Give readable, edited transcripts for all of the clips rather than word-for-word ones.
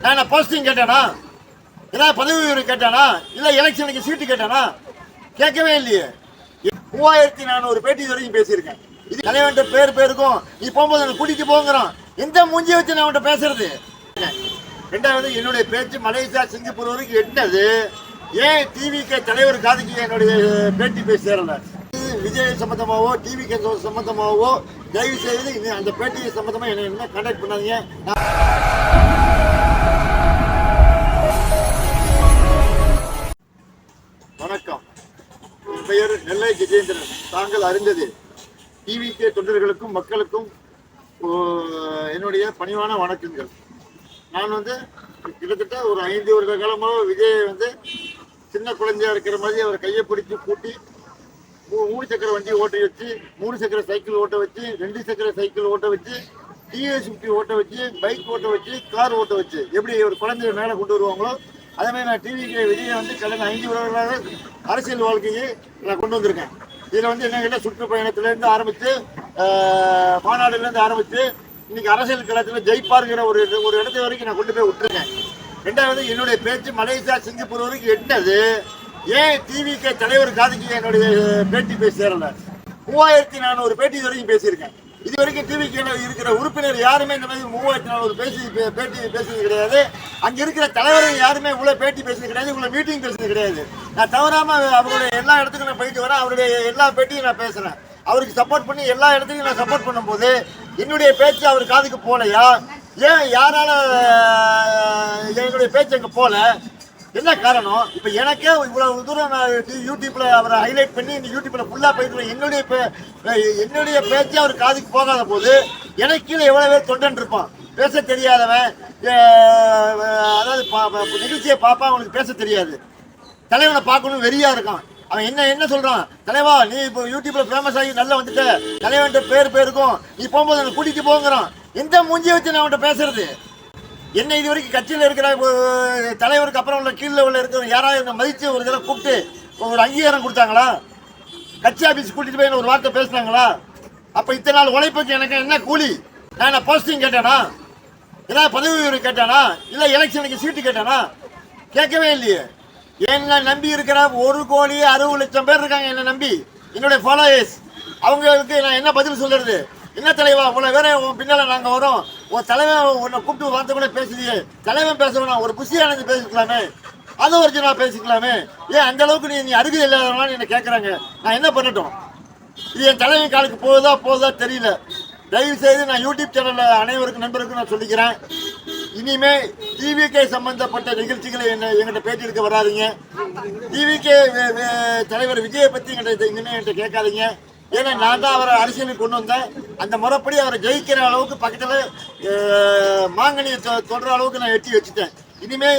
நான் போஸ்டிங் கேட்டானா, ஏதாவது பதவி உயர்வு கேட்டானா, இல்லை எலெக்ஷனுக்கு சீட்டு கேட்டானா? கேட்கவே இல்லையே. 3400 பேட்டி இது வரைக்கும் பேசியிருக்கேன். இது தலைவன்ட்ட பேருக்கும் நீ போகும்போது கூட்டிட்டு போங்கிறான். எந்த மூஞ்சியை வச்சு நான் அவன்கிட்ட பேசுறது? ரெண்டாவது, என்னுடைய பேச்சு மலேசியா சிங்கப்பூர் வரைக்கும் எட்டது. ஏன் டிவிகே தலைவர் காதுக்கு என்னுடைய பேட்டி பேசி சேரல? விஜய் சம்பந்தமாவோ டிவிகே சம்பந்தமாவோ தயவு செய்து அந்த பேட்டி சம்பந்தமா என்ன கான்டாக்ட் பண்ணாதீங்க. வணக்கம், என் பெயர் நெல்லை கஜேந்திரன். தாங்கள் அறிந்தது. டிவிகே தொண்டர்களுக்கும் மக்களுக்கும் என்னுடைய பணிவான வணக்கங்கள். நான் கிட்டத்தட்ட ஒரு 5 வருட காலமாக விஜய் சின்ன குழந்தையா இருக்கிற மாதிரி அவர் கையை பிடிச்சி கூட்டி 3 சக்கர வண்டி ஓட்ட வச்சு, 3 சக்கர சைக்கிள் ஓட்ட வச்சு, 2 சக்கர சைக்கிள் ஓட்ட வச்சு, டிஎஸ்50 ஓட்ட வச்சு, பைக் ஓட்ட வச்சு, கார் ஓட்ட வச்சு எப்படி ஒரு குழந்தைய மேலே கொண்டு வருவாங்களோ அதே மாதிரி நான் டிவிக்கு விஜயை கடந்த 5 வருடங்களாக அரசியல் வாழ்க்கையை நான் கொண்டு வந்திருக்கேன். இதில் என்ன கேட்டால் சுற்றுப்பயணத்துலேருந்து ஆரம்பித்து மாநாடுலேருந்து ஆரம்பித்து இன்னைக்கு அரசியல் களத்தில் ஜெயிப்பாருங்கிற ஒரு இடத்து வரைக்கும் நான் கொண்டு போய் விட்டுருக்கேன். ரெண்டாவது, என்னுடைய பேச்சு மலேசியா சிங்கப்பூர் வரைக்கும் எட்டது. ஏன் டிவிகே தலைவர் காதுக்கு என்னுடைய பேட்டி பேசி சேரல? 3400 பேட்டி இது வரைக்கும் பேசியிருக்கேன். இது வரைக்கும் டிவிகே இருக்கிற உறுப்பினர் யாருமே இந்த மாதிரி 3400 பேட்டி பேசுறது கிடையாது. அங்க இருக்கிற தலைவர்கள் யாருமே இவ்வளவு பேட்டி பேசுறது கிடையாது, இவ்வளவு மீட்டிங் பேசுறது கிடையாது. நான் தவறாம அவருடைய எல்லா இடத்துக்கும் நான் போயிட்டு வரேன். அவருடைய எல்லா பேட்டியும் நான் பேசுறேன். அவருக்கு சப்போர்ட் பண்ணி எல்லா இடத்துக்கும் நான் சப்போர்ட் பண்ணும்போது என்னுடைய பேச்சு அவர் காதுக்கு போலையா? ஏன் யாரால என்னுடைய பேச்சு அங்கே போல? என்ன காரணம்? இப்போ எனக்கே இவ்வளவு தூரம் நான் யூடியூப்ல அவரை ஹைலைட் பண்ணி இந்த யூடியூப்ல ஃபுல்லா போயிட்டு என்னுடைய பேச்சு அவர் காதுக்கு போகாத போது எனக்கு கீழே எவ்வளவு பேர் தொண்டன் இருப்பான், பேச தெரியாதவன். அதாவது நிகழ்ச்சியை பார்ப்பான், அவனுக்கு பேச தெரியாது. தலைவனை பார்க்கணும் வெறியா இருக்கான். அவன் என்ன சொல்றான்? தலைவா, நீ இப்போ யூடியூப்ல ஃபேமஸ் ஆகி நல்லா வந்துட்ட, தலைவன்ட்ட பேருக்கும் நீ போகும்போது கூட்டிட்டு போங்கிறான். எந்த மூஞ்சியை வச்சு நான் அவன்கிட்ட பேசுறது? என்ன இது வரைக்கும் கட்சியில் இருக்கிற தலைவருக்கு அப்புறம் உள்ள கீழே உள்ள இருக்கிற யாராவது மதித்து ஒரு தடவை கூப்பிட்டு ஒரு அங்கீகாரம் கொடுத்தாங்களா? கட்சி ஆஃபீஸ் கூட்டிட்டு போய் ஒரு வார்த்தை பேசினாங்களா? அப்போ இத்தனை நாள் உழைப்புக்கு எனக்கு என்ன கூலி? நான் போஸ்டிங் கேட்டானா, ஏதாவது பதவி உயர்வு கேட்டானா, இல்லை எலெக்ஷனுக்கு சீட்டு கேட்டானா? கேட்கவே இல்லையே. என்ன நம்பி இருக்கிற 1,60,00,000 பேர் இருக்காங்க. என்ன நம்பி என்னுடைய ஃபாலோயர்ஸ். அவங்களுக்கு நான் என்ன பதில் சொல்றது? என்ன தலைவா, இவ்வளவு வேற உன் பின்னால நாங்க வரோம், உன் தலைவன் உன்னை கூப்பிட்டு வார்த்தை கூட பேசுறீங்க. தலைவன் பேசணும், ஒரு புஷியானது பேசிக்கலாமே, அது ஒரிஜினலா பேசிக்கலாமே. ஏன் அந்த அளவுக்கு நீ அருகே இல்லாதவனான்னு என்ன கேட்கறாங்க. நான் என்ன பண்ணட்டும்? இது என் தலைவன் காலுக்கு போகுதா தெரியல. தயவு செய்து நான் யூடியூப் சேனல்ல அனைவருக்கும் நண்பருக்கும் நான் சொல்லிக்கிறேன், இனிமே டிவிகே சம்பந்தப்பட்ட நிகழ்ச்சிகளை எங்கிட்ட பேட்டி எடுக்க வராதிங்க. டிவிகே தலைவர் விஜயை பத்தி இனிமே என்கிட்ட கேட்காதீங்க. ஏன்னா நான் தான் அவரை அரசியலுக்கு கொண்டு வந்தேன். அந்த முறைப்படி அவரை ஜெயிக்கிற அளவுக்கு பக்கத்தில் மாங்கனியை தொடர அளவுக்கு நான் எட்டி வச்சுட்டேன். இனிமே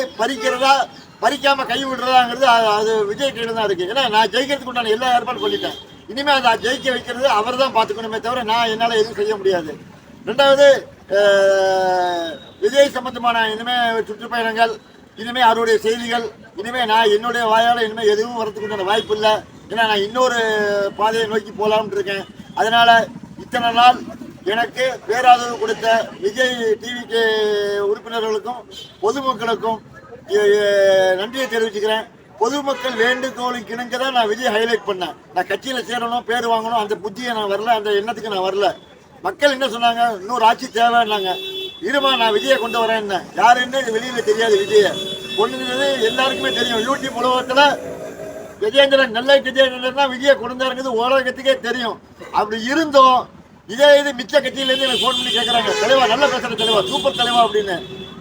பறிக்காம கை விடுறதாங்கிறது அது விஜய் கையில் தான் இருக்கு. ஏன்னா நான் ஜெயிக்கிறதுக்கு உண்டான எல்லா ஏற்பாடும் பண்ணிட்டேன். இனிமே அதை ஜெயிக்க வைக்கிறது அவர் தான் பார்த்துக்கணுமே தவிர நான் என்னால் எதுவும் செய்ய முடியாது. ரெண்டாவது, விஜய் சம்பந்தமான இனிமே சுற்றுப்பயணங்கள், இனிமே அவருடைய செய்திகள், இனிமே நான் என்னுடைய வாயால் இனிமேல் எதுவும் வரதுக்கு வாய்ப்பு இல்லை. ஏன்னா நான் இன்னொரு பாதையை நோக்கி போகலாம்னு இருக்கேன். அதனால இத்தனை நாள் எனக்கு பேராதரவு கொடுத்த விஜய் டிவிகே உறுப்பினர்களுக்கும் பொதுமக்களுக்கும் நன்றியை தெரிவிச்சுக்கிறேன். பொதுமக்கள் வேண்டுகோளுக்கு இணங்க தான் நான் விஜய் ஹைலைட் பண்ணேன். நான் கட்சியில் சேரணும், பேர் வாங்கணும், அந்த புத்தியை நான் வரல, அந்த எண்ணத்துக்கு நான் வரல. மக்கள் என்ன சொன்னாங்க? இன்னொரு ஆட்சி தேவைன்னாங்க. இருமா, நான் விஜயை கொண்டு வரேன். யாருன்னு வெளியில தெரியாது. விஜயை கொண்டு எல்லாருக்குமே தெரியும். யூடியூப் உலகத்தில் கஜேந்திரன், நெல்லை கஜேந்திரன் தான் விஜயை கொண்டாருங்கிறது உலகத்துக்கே தெரியும். அப்படி இருந்தோம் இது மிச்ச கட்சியிலேருந்து எனக்கு ஃபோன் பண்ணி கேட்குறாங்க, தலைவா நல்லா பேசுகிற தலைவா, சூப்பர் தலைவா அப்படின்னு.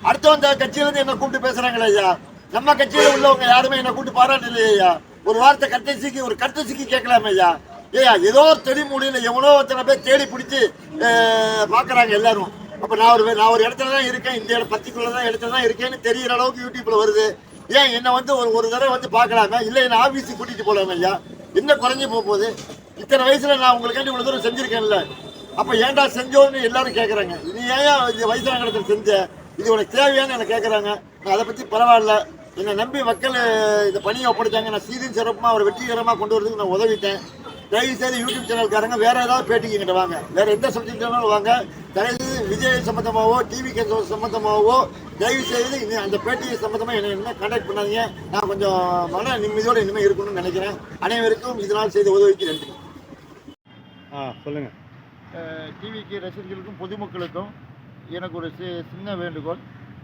அடுத்தவங்க கட்சியிலேருந்து என்னை கூப்பிட்டு பேசுகிறாங்களே ஐயா. நம்ம கட்சியில் உள்ளவங்க யாருமே என்னை கூப்பிட்டு பாராட்டு இல்லையா? ஒரு வார்த்தை கர்த்தசிக்கு கேட்கலாமே ஐயா. ஏதோ ஒரு தெரிய முடியல, எவ்வளோ ஒருத்தனை பேர் தேடி பிடிச்சி பார்க்குறாங்க எல்லாரும். அப்போ நான் ஒரு இடத்துல தான் இருக்கேன், இந்த பர்டிகுலர் இடத்துல தான் இருக்கேன்னு தெரிகிற அளவுக்கு யூடியூப்ல வருது. ஏன் என்ன ஒரு தடவை பார்க்கலாமே, இல்லை என்ன ஆஃபீஸுக்கு கூட்டிகிட்டு போகலாமே ஐயா? என்ன குறைஞ்சி போகுது? இத்தனை வயசுல நான் உங்களுக்காண்டி இவ்வளோ தூரம் செஞ்சுருக்கேன்ல, அப்போ ஏன்டா செஞ்சோன்னு எல்லாரும் கேட்குறாங்க. இது ஏன் இந்த வயசான இடத்துல செஞ்ச, இது உனக்கு தேவையானு என்னை கேட்குறாங்க. நான் அதை பற்றி பரவாயில்ல, என்னை நம்பி மக்கள் இந்த பணியை ஒப்படைச்சாங்க. நான் சீரியன் சிறப்புமா அவர் வெற்றிகரமாக கொண்டு வரதுக்கு நான் உதவிட்டேன். தயவு செய்து யூடியூப் சேனல்காரங்க வேற ஏதாவது பேட்டிக்கிட்ட வாங்க, வேற எந்த சப்ஜெக்ட் வாங்க. தயவு விஜய் சம்மந்தமாகவோ டிவி கேஸ் சம்மந்தமாகவோ தயவு செய்து அந்த பேட்டி சம்மந்தமாக என்ன கான்டாக்ட் பண்ணாதீங்க. நான் கொஞ்சம் மன நிம்மதியோடு இனிமேல் இருக்கணும்னு நினைக்கிறேன். அனைவருக்கும் இதனால் செய்த உதவிக்கு நன்றி. சொல்லுங்கள். டிவிக்கு ரசிகர்களுக்கும் பொதுமக்களுக்கும் எனக்கு ஒரு சின்ன வேண்டுகோள்.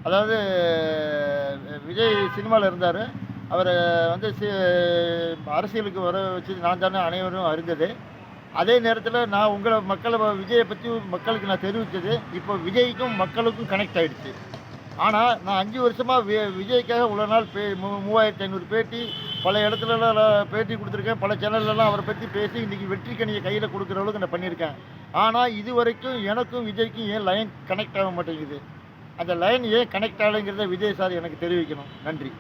அதாவது விஜய் சினிமாவில் இருந்தார். அவரை வந்து அரசியலுக்கு வர வச்சது நான் தானே அனைவரும் அறிந்தது. அதே நேரத்தில் நான் மக்களை விஜயை பற்றி மக்களுக்கு நான் தெரிவித்தது இப்போ விஜய்க்கும் மக்களுக்கும் கனெக்ட் ஆகிடுச்சு. ஆனால் நான் 5 வருஷமாக விஜய்க்காக இவ்வளோ நாள் 3500 பேட்டி பல இடத்துலலாம் பேட்டி கொடுத்துருக்கேன். பல சேனல்லலாம் அவரை பற்றி பேசி இன்றைக்கி வெற்றி கனியை கையில் கொடுக்குற அளவுக்கு நான் பண்ணியிருக்கேன். ஆனால் இது வரைக்கும் எனக்கும் விஜய்க்கும் ஏன் லைன் கனெக்ட் ஆக மாட்டேங்குது? அந்த லைன் ஏன் கனெக்ட் ஆகலைங்கிறத விஜய் சார் எனக்கு தெரிவிக்கணும். நன்றி.